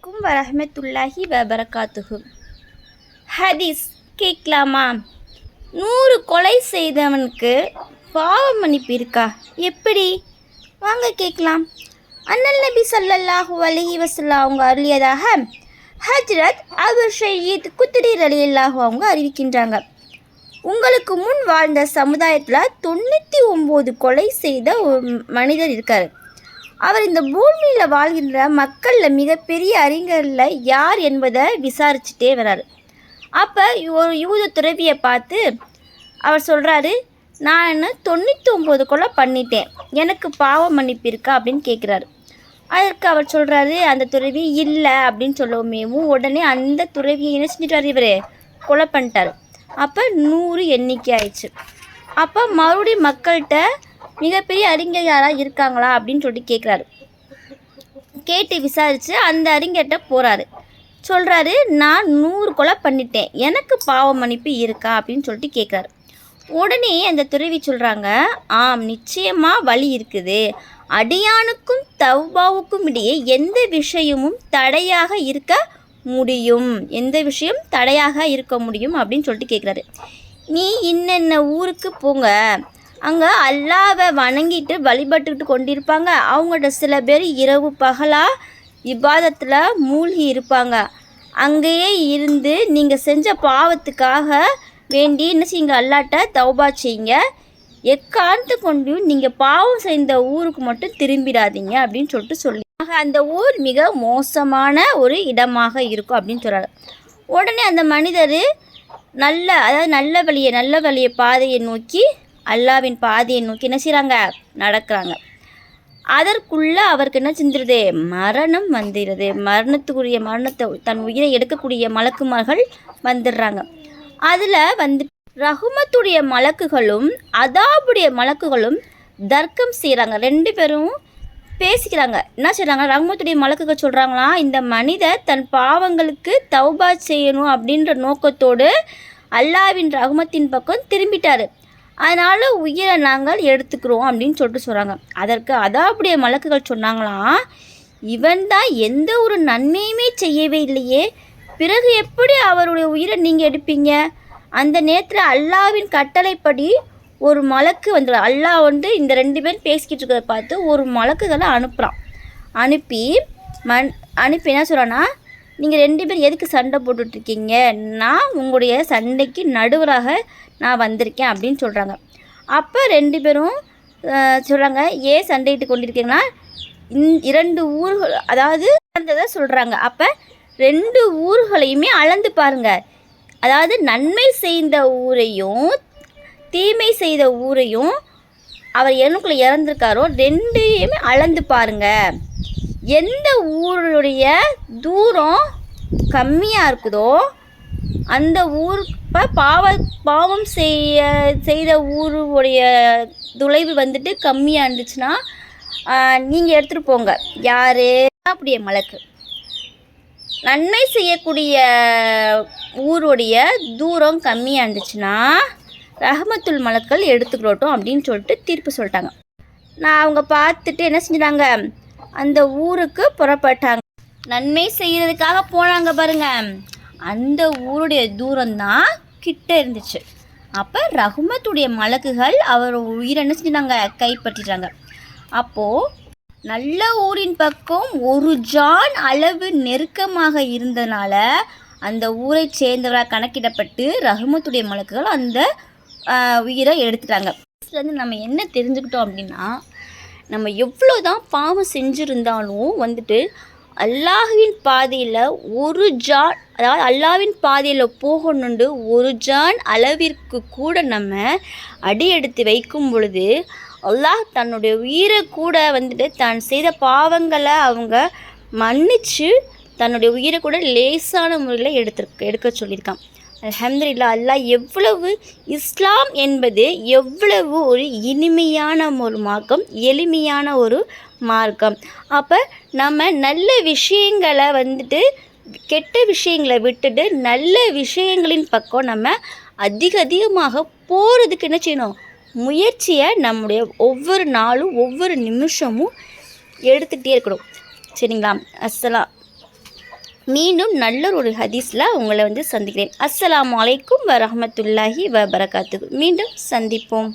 அலைக்கும் வரஹ்மத்துல்லாஹி வபரகாத்துஹு. ஹதீஸ் கேட்கலாமா? 100 கொலை செய்தவனுக்கு பாவ மன்னிப்பு இருக்கா? எப்படி? வாங்க கேட்கலாம். அண்ணல் நபி ஸல்லல்லாஹு அலைஹி வஸல்லம் அவங்க அருளியதாக ஹஜ்ரத் அபு ஷையீத் குத்ரி ரலியல்லாஹு அவங்க அறிவிக்கின்றாங்க. உங்களுக்கு முன் வாழ்ந்த சமுதாயத்தில் 99 கொலை செய்த ஒரு மனிதர் இருக்கார். அவர் இந்த பூமியில் வாழ்கின்ற மக்களில் மிகப்பெரிய அறிஞரில் யார் என்பதை விசாரிச்சுட்டே வர்றாரு. அப்போ ஒரு யூத துறவியை பார்த்து அவர் சொல்கிறாரு, நான் 99 கொலை பண்ணிட்டேன், எனக்கு பாவ மன்னிப்பு இருக்கா அப்படின்னு கேட்குறாரு. அதற்கு அவர் சொல்கிறாரு, அந்த துறவி இல்லை அப்படின்னு சொல்லவுமேவும் உடனே அந்த துறவியை என்ன செஞ்சிட்டார், இவர் கொலை பண்ணிட்டார். அப்போ 100 எண்ணிக்கை ஆயிடுச்சு. அப்போ மறுபடியும் மக்கள்கிட்ட மிகப்பெரிய அறிஞர் யாராக இருக்காங்களா அப்படின்னு சொல்லிட்டு கேட்குறாரு. கேட்டு விசாரித்து அந்த அறிஞர்கிட்ட போகிறாரு. சொல்கிறாரு, நான் 100 கொலை பண்ணிட்டேன், எனக்கு பாவ மன்னிப்பு இருக்கா அப்படின்னு சொல்லிட்டு கேட்குறாரு. உடனே அந்த துறவி சொல்கிறாங்க, ஆம், நிச்சயமாக வழி இருக்குது. அடியானுக்கும் தௌபாவுக்கும் இடையே எந்த விஷயமும் தடையாக இருக்க முடியும், எந்த விஷயம் தடையாக இருக்க முடியும் அப்படின்னு சொல்லிட்டு கேட்குறாரு. நீ இன்னென்ன ஊருக்கு போங்க, அங்கே அல்லாவை வணங்கிட்டு வழிபட்டுக்கிட்டு கொண்டிருப்பாங்க. அவங்கள்ட்ட சில பேர் இரவு பகலாக இபாதத்தில் மூழ்கி இருப்பாங்க. அங்கேயே இருந்து நீங்கள் செஞ்ச பாவத்துக்காக வேண்டி என்ன செய்யுங்க, அல்லாட்ட தௌபா செய்யுங்க. எக்காந்து கொண்டு நீங்கள் பாவம் செய்த ஊருக்கு மட்டும் திரும்பிடாதீங்க அப்படின்னு சொல்லிட்டு சொல்லி அந்த ஊர் மிக மோசமான ஒரு இடமாக இருக்கும் அப்படின்னு சொல்கிறாரு. உடனே அந்த மனிதர் நல்ல வழியை பாதையை நோக்கி, அல்லாவின் பாதையை நோக்கி என்ன செய்கிறாங்க, நடக்கிறாங்க. அதற்குள்ளே அவருக்கு என்ன செஞ்சிருது, மரணம் வந்துடுது. மரணத்தை தன் உயிரை எடுக்கக்கூடிய மலக்குமார்கள் வந்துடுறாங்க. அதில் ரஹ்மத்துடைய மலக்குகளும் அதாபுடைய மலக்குகளும் தர்க்கம் செய்கிறாங்க. 2 பேரும் பேசிக்கிறாங்க. என்ன செய்கிறாங்க, ரஹ்மத்துடைய மலக்குகள் சொல்கிறாங்களாம், இந்த மனிதர் தன் பாவங்களுக்கு தௌபா செய்யணும் அப்படின்ற நோக்கத்தோடு அல்லாவின் ரஹ்மத்தின் பக்கம் திரும்பிட்டார், அதனால் உயிரை நாங்கள் எடுத்துக்கிறோம் அப்படின்னு சொல்கிறாங்க. அதற்கு அதாபுடைய மலக்குகள் சொன்னாங்களாம், இவன் தான் எந்த ஒரு நன்மையுமே செய்யவே இல்லையே, பிறகு எப்படி அவருடைய உயிரை நீங்கள் எடுப்பீங்க? அந்த நேரத்தில் அல்லாவின் கட்டளைப்படி ஒரு மலக்கு வந்துடும். அல்லாஹ் இந்த 2 பேரும் பேசிக்கிட்டு இருக்கிறத பார்த்து ஒரு மலக்குகளை அனுப்புகிறான். அனுப்பி என்ன சொல்கிறான்னா, நீங்கள் 2 பேர் எதுக்கு சண்டை போட்டுட்ருக்கீங்க, நான் உங்களுடைய சண்டைக்கு நடுவராக நான் வந்திருக்கேன் அப்படின்னு சொல்கிறாங்க. அப்போ 2 பேரும் சொல்கிறாங்க, ஏன் சண்டையிட்டு கொண்டிருக்கீங்கன்னா 2 ஊர்கள் அதாவது அளந்ததை சொல்கிறாங்க. அப்போ 2 ஊர்களையுமே அளந்து பாருங்கள், அதாவது நன்மை செய்த ஊரையும் தீமை செய்த ஊரையும் அவர் எனக்குள்ளே இறந்துருக்காரோ 2யுமே அளந்து பாருங்கள். எந்த ஊருடைய தூரம் கம்மியாக இருக்குதோ அந்த ஊர் பாவம் செய்த ஊருடைய தொலைவு கம்மியாக இருந்துச்சுன்னா நீங்கள் எடுத்துகிட்டு போங்க. யார்? அப்படியே மலக்கு. நன்மை செய்யக்கூடிய ஊருடைய தூரம் கம்மியாக இருந்துச்சுன்னா ரஹ்மத்துல் மலக்கள் எடுத்துக்கிறோட்டும் அப்படின்னு சொல்லிட்டு தீர்ப்பு சொல்லிட்டாங்க. அவங்க பார்த்துட்டு என்ன செஞ்சிட்டாங்க, அந்த ஊருக்கு புறப்பட்டாங்க. நன்மை செய்கிறதுக்காக போனாங்க பாருங்க, அந்த ஊருடைய தூரம்தான் கிட்ட இருந்துச்சு. அப்போ ரஹ்மத்துடைய மலக்குகள் அவர் உயிரை என்ன செஞ்சிட்டாங்க, கைப்பற்றிட்டாங்க. அப்போது நல்ல ஊரின் பக்கம் 1 ஜான் அளவு நெருக்கமாக இருந்ததுனால அந்த ஊரை சேர்ந்தவராக கணக்கிடப்பட்டு ரஹ்மத்துடைய மலக்குகள் அந்த உயிரை எடுத்துட்டாங்க. இதுலேருந்து நம்ம என்ன தெரிஞ்சுக்கிட்டோம் அப்படின்னா, நம்ம எவ்வளோ தான் பாவம் செஞ்சுருந்தாலும் அல்லாஹ்வின் பாதையில் 1 ஜான், அதாவது அல்லாஹ்வின் பாதையில் போகணுண்டு 1 ஜான் அளவிற்கு கூட நம்ம அடி எடுத்து வைக்கும் பொழுது அல்லாஹ் தன்னுடைய உயிரை கூட தான் செய்த பாவங்களை அவங்க மன்னித்து தன்னுடைய உயிரை கூட லேசான முறையில் எடுக்க சொல்லியிருக்கான். அல்ஹம்துலில்லாஹ். அல்லாஹ் எவ்வளவு, இஸ்லாம் என்பது எவ்வளவு ஒரு இனிமையான ஒரு மார்க்கம், எளிமையான ஒரு மார்க்கம். அப்போ நம்ம நல்ல விஷயங்களை கெட்ட விஷயங்களை விட்டுட்டு நல்ல விஷயங்களின் பக்கம் நம்ம அதிகமாக போகிறதுக்கு என்ன செய்யணும், முயற்சியை நம்முடைய ஒவ்வொரு நாளும் ஒவ்வொரு நிமிஷமும் எடுத்துகிட்டே இருக்கணும். சரிங்களா? அஸ்ஸலாம். மீண்டும் நல்ல ஒரு ஹதீஸில் உங்களை சந்திக்கிறேன். அஸ்ஸலாமு அலைக்கும் வரஹ்மத்துல்லாஹி வபரகாத்துஹு. மீண்டும் சந்திப்போம்.